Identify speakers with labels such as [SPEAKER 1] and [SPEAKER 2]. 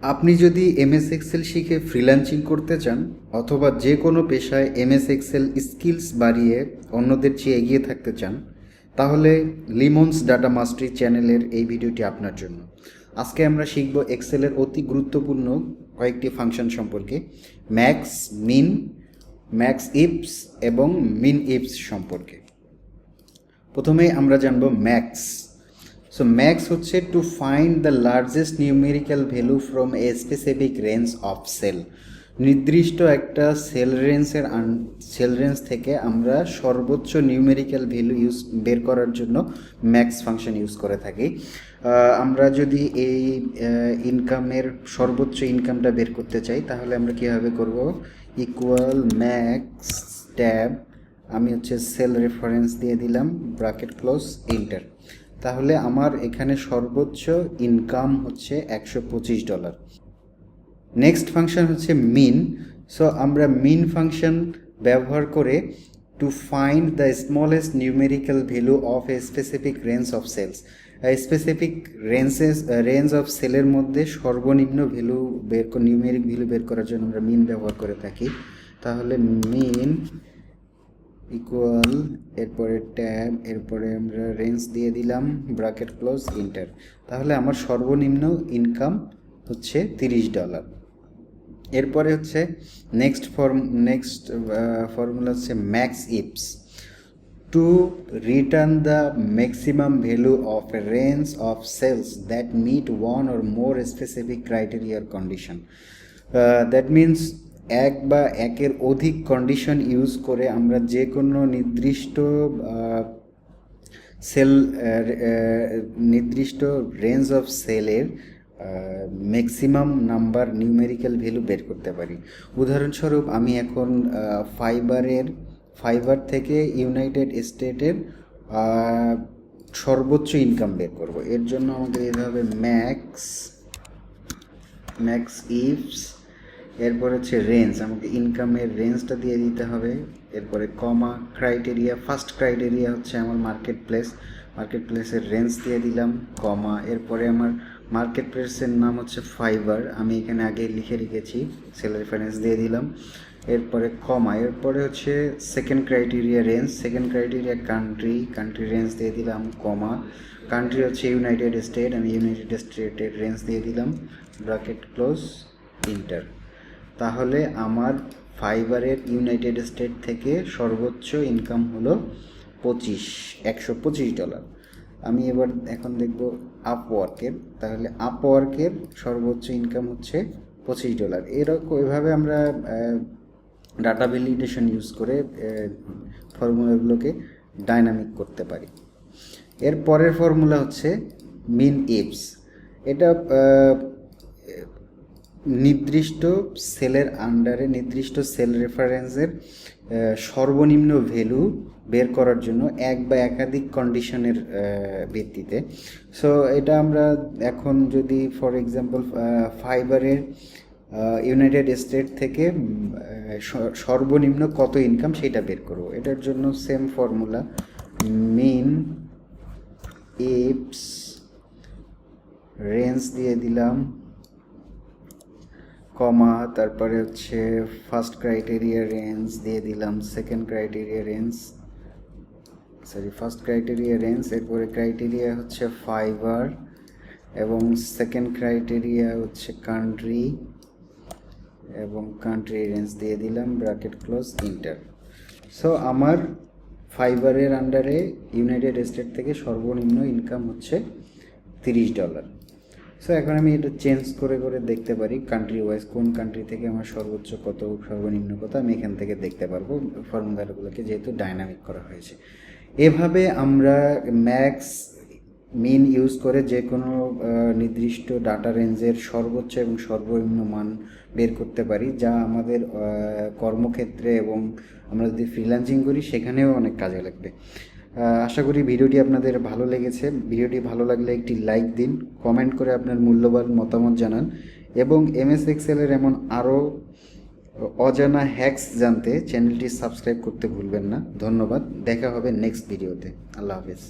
[SPEAKER 1] আপনি যদি MS Excel শিখে ফ্রিল্যান্সিং করতে চান অথবা যে কোনো পেশায় এমএস এক্সেল স্কিলস বাড়িয়ে অন্যদের চেয়ে এগিয়ে থাকতে চান, তাহলে লিমন্স ডাটা মাস্টারি চ্যানেলের এই ভিডিওটি আপনার জন্য। আজকে আমরা শিখব এক্সেলের অতি গুরুত্বপূর্ণ কয়েকটি ফাংশন সম্পর্কে, ম্যাক্স, মিন, ম্যাক্স ইপস এবং মিন ইপস সম্পর্কে। প্রথমে আমরা জানব ম্যাক্স। So max হচ্ছে to find the largest numerical value from a specific range of cell। নির্দিষ্ট একটা সেল রেঞ্জ থেকে আমরা সর্বোচ্চ নিউমেরিক্যাল ভ্যালু বের করার জন্য ম্যাক্স ফাংশন ইউজ করে থাকি। আমরা যদি এই ইনকামের সর্বোচ্চ ইনকামটা বের করতে চাই তাহলে আমরা কীভাবে করব, ইকুয়াল ম্যাক্স ট্যাব, আমি হচ্ছে সেল রেফারেন্স দিয়ে দিলাম, ব্র্যাকেট ক্লোজ, এন্টার। তাহলে আমার এখানে সর্বোচ্চ ইনকাম হচ্ছে $125। নেক্সট ফাংশন হচ্ছে মিন। সো আমরা মিন ফাংশন ব্যবহার করে to find the smallest numerical value of a specific range of cells. Specific range of সেলের মধ্যে সর্বনিম্ন ভ্যালু নিউমেরিক ভ্যালু বের করার জন্য আমরা মিন ব্যবহার করে থাকি। তাহলে মিন ইকুয়াল, এরপরে ট্যাব, এরপরে আমরা রেঞ্জ দিয়ে দিলাম, ব্র্যাকেট ক্লোজ, এন্টার। তাহলে আমার সর্বনিম্ন ইনকাম হচ্ছে $30। এরপরে হচ্ছে নেক্সট ফর্মুলা হচ্ছে MAXIFS. To return the maximum value of a range of cells that meet one or more specific ক্রাইটেরিয়ার কন্ডিশন। দ্যাট মিনস এক বা একের অধিক কন্ডিশন ইউজ করে আমরা যে কোনো নির্দিষ্ট রেঞ্জ অফ সেলের ম্যাক্সিমাম নাম্বার নিউমেরিক্যাল ভ্যালু বের করতে পারি। উদাহরণস্বরূপ আমি এখন ফাইবার থেকে ইউনাইটেড স্টেটের সর্বোচ্চ ইনকাম বের করব। এর জন্য আমাদের দিতে হবে ম্যাক্স ইফস, এরপর হচ্ছে রেঞ্জ, আমাকে ইনকামের রেঞ্জটা দিয়ে দিতে হবে, এরপরে কমা, ক্রাইটেরিয়া, ফার্স্ট ক্রাইটেরিয়া হচ্ছে আমার মার্কেট প্লেসের রেঞ্জ দিয়ে দিলাম, কমা, এরপরে আমার মার্কেট প্লেসের নাম হচ্ছে ফাইবার, আমি এখানে আগে লিখে রেখেছি, সেল রেফারেন্স দিয়ে দিলাম, এরপরে কমা, এরপরে হচ্ছে সেকেন্ড ক্রাইটেরিয়া কান্ট্রি রেঞ্জ দিয়ে দিলাম, কমা, কান্ট্রি হচ্ছে ইউনাইটেড স্টেট, আমি ইউনাইটেড স্টেটের রেঞ্জ দিয়ে দিলাম, ব্র্যাকেট ক্লোজ, এন্টার। তাহলে আমার ফাইবারের ইউনাইটেড স্টেট থেকে সর্বোচ্চ ইনকাম হলো $125। আমি এখন দেখব আপওয়ার্কের। তাহলে আপওয়ার্কের সর্বোচ্চ ইনকাম হচ্ছে $25। এভাবে আমরা ডাটা ভ্যালিডেশন ইউজ করে ফর্মুলাগুলোকে ডাইনামিক করতে পারি। এর পরের ফর্মুলা হচ্ছে মিন ইপস। এটা নির্দিষ্ট সেলের আন্ডারে নির্দিষ্ট সেল রেফারেন্সের সর্বনিম্ন ভ্যালু বের করার জন্য এক বা একাধিক কন্ডিশনের ভিত্তিতে। সো এটা আমরা এখন যদি ফর এক্সাম্পল ফাইবারের ইউনাইটেড স্টেট থেকে সর্বনিম্ন কত ইনকাম সেটা বের করব। এটার জন্য সেম ফর্মুলা, মিন ইপস, রেঞ্জ দিয়ে দিলাম, কমা, তারপরে হচ্ছে ফার্স্ট ক্রাইটেরিয়া রেঞ্জ দিয়ে দিলাম, ফার্স্ট ক্রাইটেরিয়া রেঞ্জ, এরপরে ক্রাইটেরিয়া হচ্ছে ফাইবার এবং সেকেন্ড ক্রাইটেরিয়া হচ্ছে কান্ট্রি এবং কান্ট্রি রেঞ্জ দিয়ে দিলাম, ব্র্যাকেট ক্লোজ, এন্টার। সো আমার ফাইবারের আন্ডারে ইউনাইটেড স্টেট থেকে সর্বনিম্ন ইনকাম হচ্ছে $30। সো এখন আমি এটা চেঞ্জ করে দেখতে পারি কান্ট্রি ওয়াইজ, কোন কান্ট্রি থেকে আমার সর্বোচ্চ কত, সর্বনিম্ন কত, আমি এখান থেকে দেখতে পারবো ফর্মুলাগুলোকে, যেহেতু ডাইনামিক করা হয়েছে। এভাবে আমরা ম্যাক্স মিন ইউজ করে যে কোনো নির্দিষ্ট ডাটা রেঞ্জের সর্বোচ্চ এবং সর্বনিম্ন মান বের করতে পারি, যা আমাদের কর্মক্ষেত্রে এবং আমরা যদি ফ্রিল্যান্সিং করি সেখানেও অনেক কাজে লাগবে। আশা করি ভিডিওটি আপনাদের ভালো লেগেছে। ভিডিওটি ভালো লাগলে একটি লাইক দিন, কমেন্ট করে আপনার মূল্যবান মতামত জানান এবং এমএস এক্সেলের এমন আরও অজানা হ্যাকস জানতে চ্যানেলটি সাবস্ক্রাইব করতে ভুলবেন না। ধন্যবাদ, দেখা হবে নেক্সট ভিডিওতে। আল্লাহ হাফেজ।